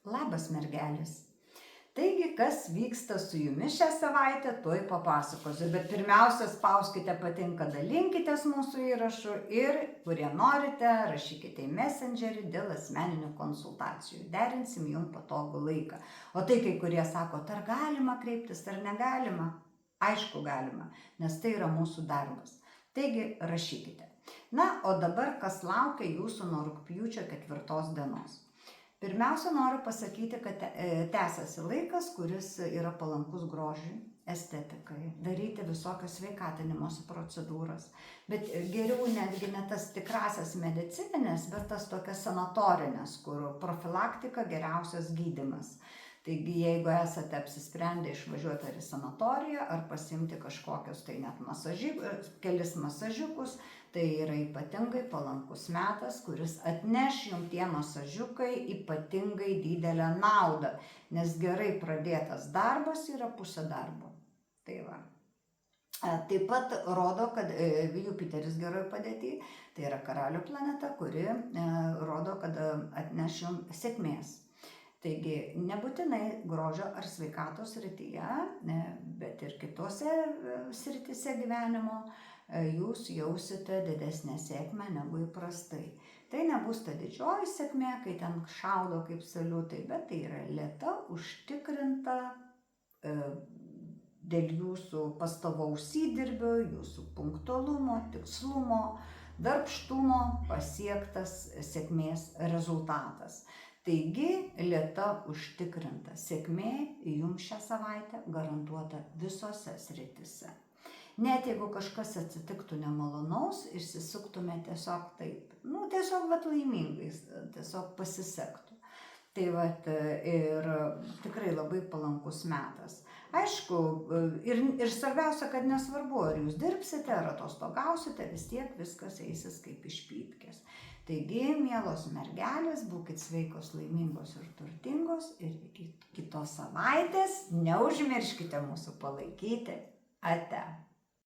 Labas, mergelės. Taigi, kas vyksta su jumis šią savaitę, tuoj papasakosiu. Bet pirmiausia, spauskite patinka, dalinkitės mūsų įrašu ir, kurie norite, rašykite į Messengerį dėl asmeninių konsultacijų. Derinsim jums patogų laiką. O tai kai kurie sako, ar galima kreiptis, ar negalima? Aišku, galima, nes tai yra mūsų darbas. Taigi, rašykite. Na, o dabar kas laukia jūsų nuo rugpjūčio 4 dienos. Pirmiausia, noriu pasakyti, kad tęsiasi laikas, kuris yra palankus grožiui, estetikai, daryti visokias sveikatinimosi procedūras. Bet geriau netgi ne tas tikrasias medicininės, bet tas tokias sanatorinės, kur profilaktika geriausias gydymas. Taigi, jeigu esate apsisprendę išvažiuoti ar į sanatoriją, ar pasimti kažkokius tai net kelis masažiukus, tai yra ypatingai palankus metas, kuris atneš jums tie masažiukai ypatingai didelę naudą, nes gerai pradėtas darbas yra pusė darbo. Tai va. Taip pat rodo, kad Jupiteris geroj padėty, tai yra karalių planeta, kuri rodo, kad atneš jums sėkmės. Taigi, nebūtinai grožio ar sveikatos srityje, bet ir kitose srityse gyvenimo jūs jausite didesnę sėkmę negu įprastai. Tai nebus ta didžioji sėkmė, kai ten šaudo kaip saliutai, bet tai yra lėta, užtikrinta dėl jūsų pastovaus įdirbio, jūsų punktualumo, tikslumo, darbštumo pasiektas sėkmės rezultatas. Taigi, lėta užtikrinta sėkmė jums šią savaitę garantuota visose srityse. Net jeigu kažkas atsitiktų nemalonaus, išsisuktume tiesiog taip, tiesiog laimingais, tiesiog pasisektų. Tai ir tikrai labai palankus metas. Aišku, ir svarbiausia, kad nesvarbu, ar jūs dirbsite, ar atostogausite, vis tiek viskas eisis kaip iš pypkės. Taigi, mielos mergelės, būkit sveikos, laimingos ir turtingos ir iki kitos savaitės neužmirškite mūsų palaikyti. Ate.